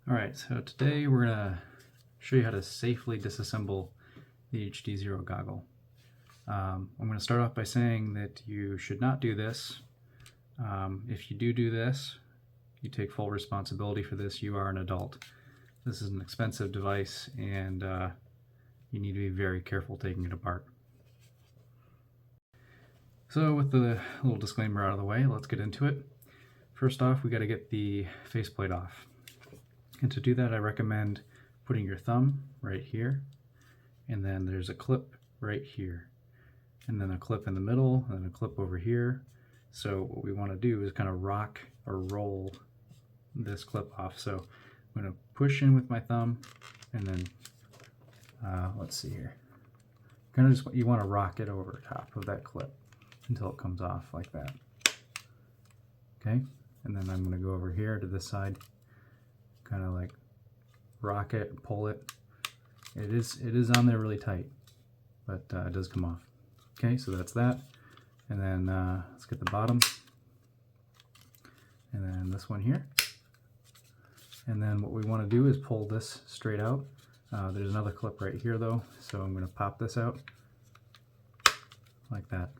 Alright, so today we're going to show you how to safely disassemble the HDZero goggle. I'm going to start off by saying that you should not do this. If you do this, you take full responsibility for this. You are an adult. This is an expensive device and you need to be very careful taking it apart. So with the little disclaimer out of the way, let's get into it. First off, we got to get the faceplate off. And to do that, I recommend putting your thumb right here, and then there's a clip right here, and then a clip in the middle, and then a clip over here. So what we want to do is kind of rock or roll this clip off. So I'm going to push in with my thumb, and then let's see here. Kind of just, you want to rock it over top of that clip until it comes off like that. Okay, and then I'm going to go over here to this side. Kind of like rock it, pull it. It is on there really tight, but it does come off. Okay, so that's that. And then let's get the bottom. And then this one here. And then what we want to do is pull this straight out. There's another clip right here though, so I'm going to pop this out like that.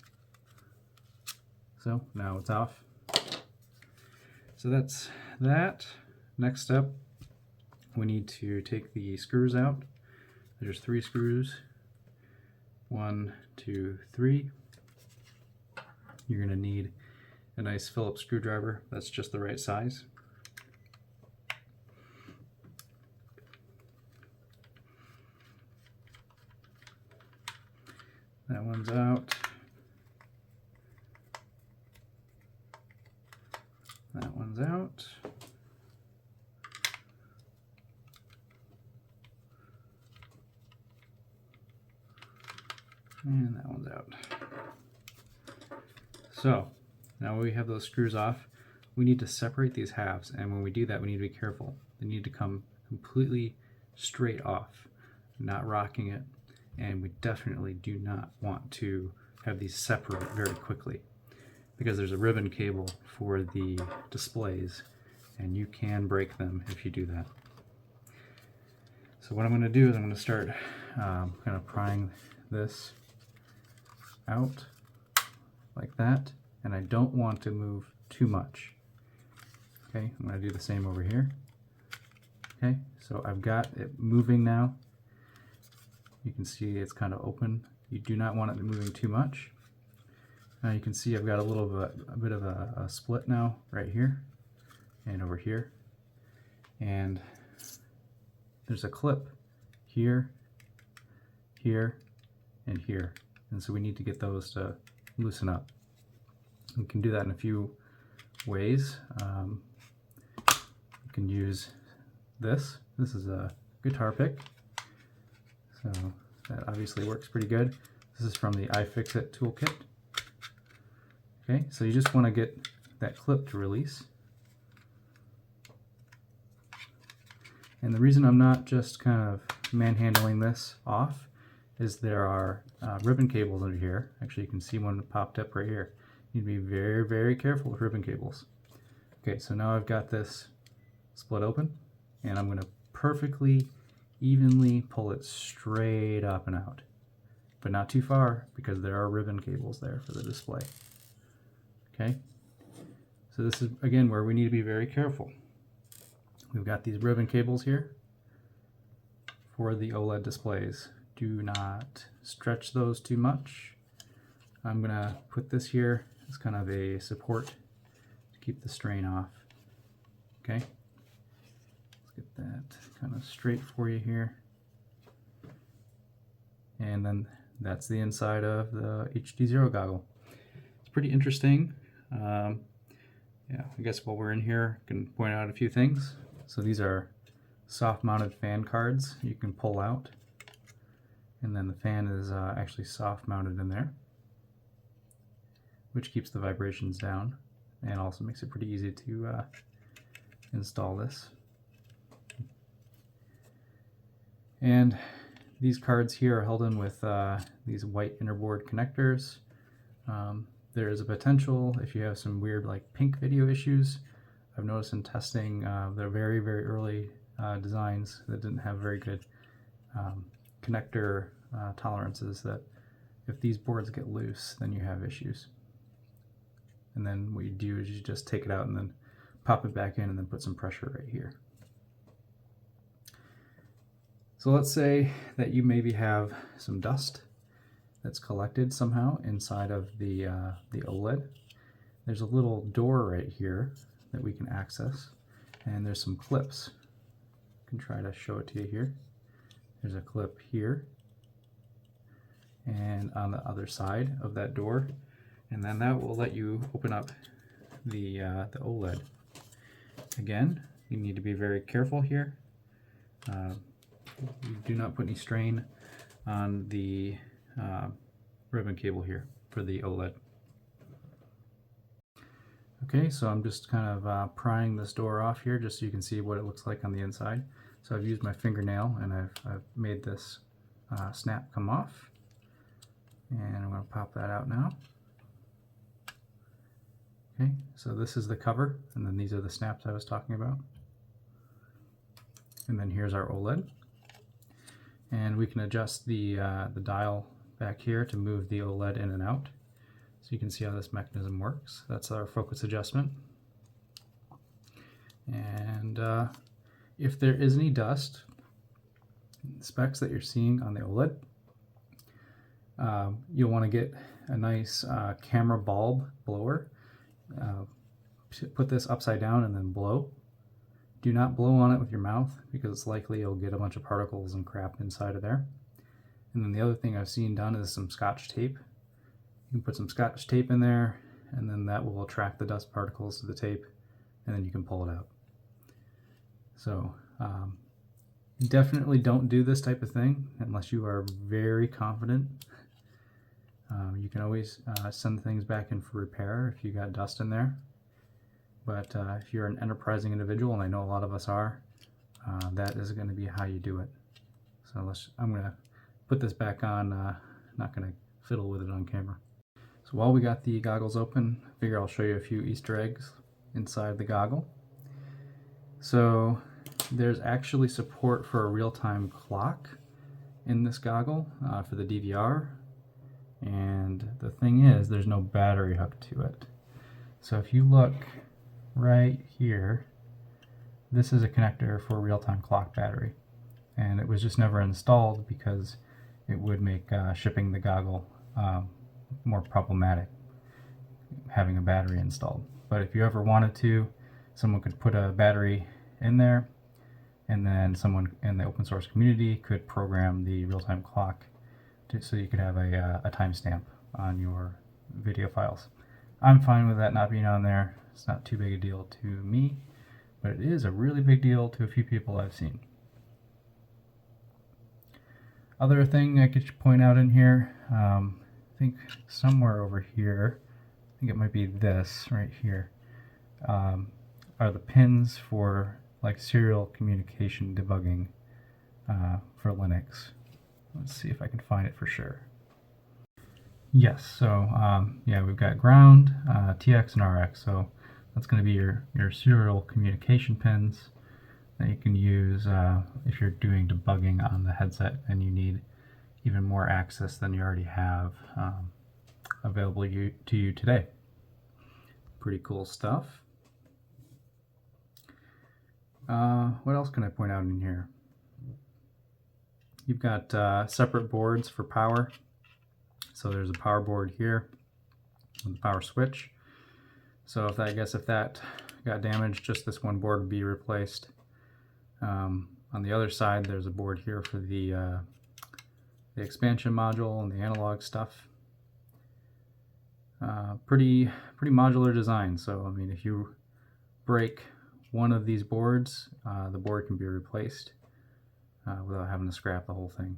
So now it's off. So that's that. Next step, we need to take the screws out. There's 3 screws. 1, 2, 3. You're going to need a nice Phillips screwdriver. That's just the right size. That one's out. That one's out. And that one's out. So now we have those screws off, we need to separate these halves, and when we do that we need to be careful. They need to come completely straight off, not rocking it, and we definitely do not want to have these separate very quickly because there's a ribbon cable for the displays and you can break them if you do that. So what I'm going to do is I'm going to start kind of prying this out like that, and I don't want to move too much. Okay, I'm going to do the same over here. Okay, so I've got it moving now. You can see it's kind of open. You do not want it moving too much. Now you can see I've got a bit of a split now right here and over here, and there's a clip here, here, and here. And so we need to get those to loosen up. We can do that in a few ways. You can use this. This is a guitar pick. So that obviously works pretty good. This is from the iFixit toolkit. Okay, so you just want to get that clip to release. And the reason I'm not just kind of manhandling this off is there are ribbon cables under here. Actually, you can see one popped up right here. You need to be very, very careful with ribbon cables. Okay, so now I've got this split open, and I'm going to perfectly, evenly pull it straight up and out. But not too far, because there are ribbon cables there for the display. Okay, so this is, again, where we need to be very careful. We've got these ribbon cables here for the OLED displays. Do not stretch those too much. I'm going to put this here as kind of a support to keep the strain off. Okay, let's get that kind of straight for you here. And then that's the inside of the HDZero goggle. It's pretty interesting. Yeah, I guess while we're in here, I can point out a few things. So these are soft-mounted fan cards you can pull out. And then the fan is actually soft mounted in there, which keeps the vibrations down and also makes it pretty easy to install this. And these cards here are held in with these white innerboard connectors. There is a potential, if you have some weird like pink video issues, I've noticed in testing, they're very, very early designs that didn't have very good connector tolerances, that if these boards get loose, then you have issues. And then what you do is you just take it out and then pop it back in and then put some pressure right here. So let's say that you maybe have some dust that's collected somehow inside of the OLED. There's a little door right here that we can access, and there's some clips. I can try to show it to you here. There's a clip here and on the other side of that door, and then that will let you open up the OLED. Again, you need to be very careful here. You do not put any strain on the ribbon cable here for the OLED. Okay, so I'm just kind of prying this door off here just so you can see what it looks like on the inside. So I've used my fingernail and I've made this snap come off, and I'm going to pop that out now. Okay, so this is the cover, and then these are the snaps I was talking about. And then here's our OLED. And we can adjust the dial back here to move the OLED in and out. So you can see how this mechanism works. That's our focus adjustment. And if there is any dust, specs that you're seeing on the OLED, you'll want to get a nice camera bulb blower. Put this upside down and then blow. Do not blow on it with your mouth because it's likely you'll get a bunch of particles and crap inside of there. And then the other thing I've seen done is some Scotch tape. You can put some Scotch tape in there, and then that will attract the dust particles to the tape, and then you can pull it out. So definitely don't do this type of thing unless you are very confident. You can always send things back in for repair if you got dust in there. But if you're an enterprising individual, and I know a lot of us are, that is going to be how you do it. So I'm going to put this back on, not going to fiddle with it on camera. So while we got the goggles open, I figure I'll show you a few Easter eggs inside the goggle. So there's actually support for a real-time clock in this goggle for the DVR. And the thing is, there's no battery hooked to it. So if you look right here, this is a connector for a real-time clock battery. And it was just never installed because it would make shipping the goggle more problematic, having a battery installed. But if you ever wanted to, someone could put a battery in there, and then someone in the open source community could program the real-time clock so you could have a timestamp on your video files. I'm fine with that not being on there. It's not too big a deal to me, but it is a really big deal to a few people I've seen. Other thing I could point out in here, I think somewhere over here, I think it might be this right here, are the pins for like serial communication debugging for Linux. Let's see if I can find it for sure. Yes, so yeah, we've got ground, TX, and RX. So that's going to be your serial communication pins that you can use if you're doing debugging on the headset and you need even more access than you already have available to you today. Pretty cool stuff. What else can I point out in here? You've got separate boards for power. So there's a power board here with the power switch. So if that got damaged, just this one board would be replaced. On the other side, there's a board here for the expansion module and the analog stuff. Pretty modular design. So I mean, if you break one of these boards, the board can be replaced without having to scrap the whole thing.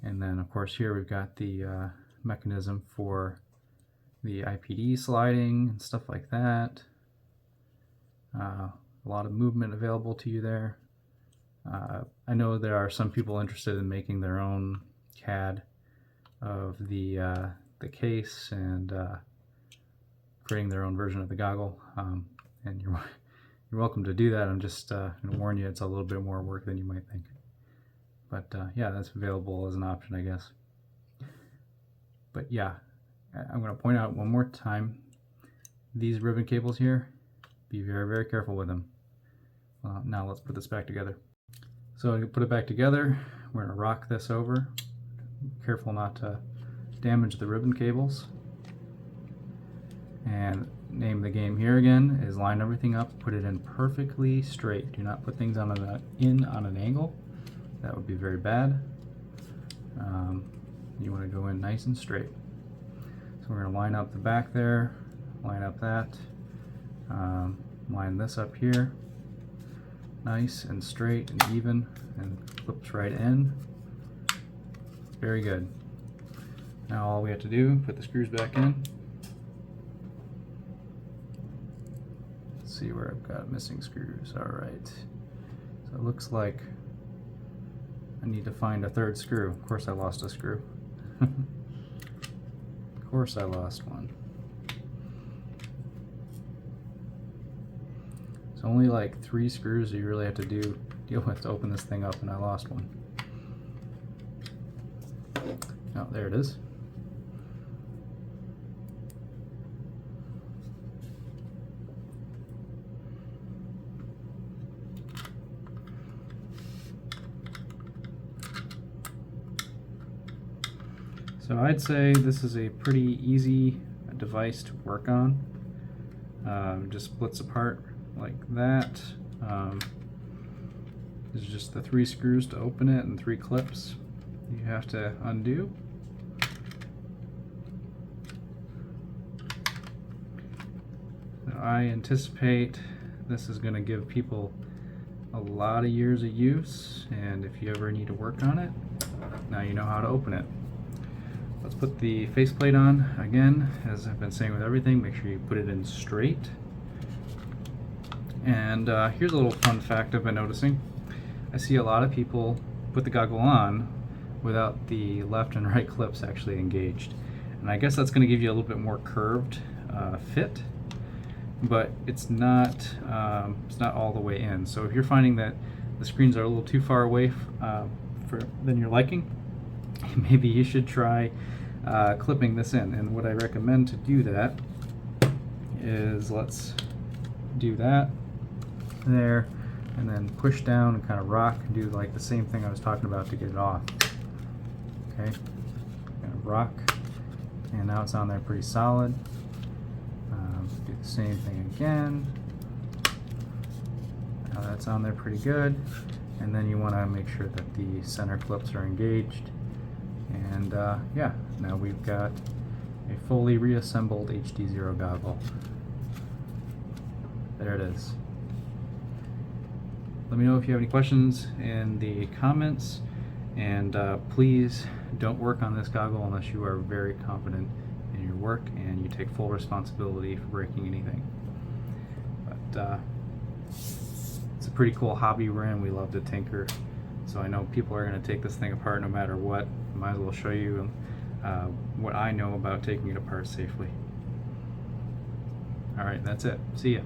And then of course here we've got the mechanism for the IPD sliding and stuff like that. A lot of movement available to you there. I know there are some people interested in making their own CAD of the case and creating their own version of the goggle, and you're welcome to do that. I'm just going to warn you, it's a little bit more work than you might think. But yeah, that's available as an option, I guess. But yeah, I'm going to point out one more time, these ribbon cables here, be very, very careful with them. Now let's put this back together. So to put it back together, we're going to rock this over. Careful not to damage the ribbon cables. And name the game here again is line everything up, put it in perfectly straight. Do not put things on an angle. That would be very bad. You want to go in nice and straight. So we're going to line up the back there, line up that, line this up here, nice and straight and even, and clips right in. Very good. Now all we have to do, put the screws back in. Let's see where I've got missing screws. Alright. So it looks like I need to find a third screw. Of course I lost a screw. Of course I lost one. It's only like 3 screws you really have to deal with to open this thing up, and I lost one. Oh, there it is. So I'd say this is a pretty easy device to work on. Just splits apart like that. There's just the 3 screws to open it and 3 clips you have to undo. Now, I anticipate this is going to give people a lot of years of use, and if you ever need to work on it, now you know how to open it. Let's put the faceplate on again. As I've been saying with everything, make sure you put it in straight. And here's a little fun fact I've been noticing. I see a lot of people put the goggle on without the left and right clips actually engaged. And I guess that's going to give you a little bit more curved fit, but it's not all the way in. So if you're finding that the screens are a little too far away than your liking, maybe you should try clipping this in. And what I recommend to do that is, let's do that there, and then push down and kind of rock and do like the same thing I was talking about to get it off. Okay, kind of rock, and now it's on there pretty solid. Do the same thing again. Now that's on there pretty good, and then you want to make sure that the center clips are engaged. And yeah, now we've got a fully reassembled HDZero goggle. There it is. Let me know if you have any questions in the comments, and please don't work on this goggle unless you are very confident in your work and you take full responsibility for breaking anything. But it's a pretty cool hobby we're in. We love to tinker, so I know people are going to take this thing apart no matter what. Might as well show you what I know about taking it apart safely. Alright, that's it. See ya.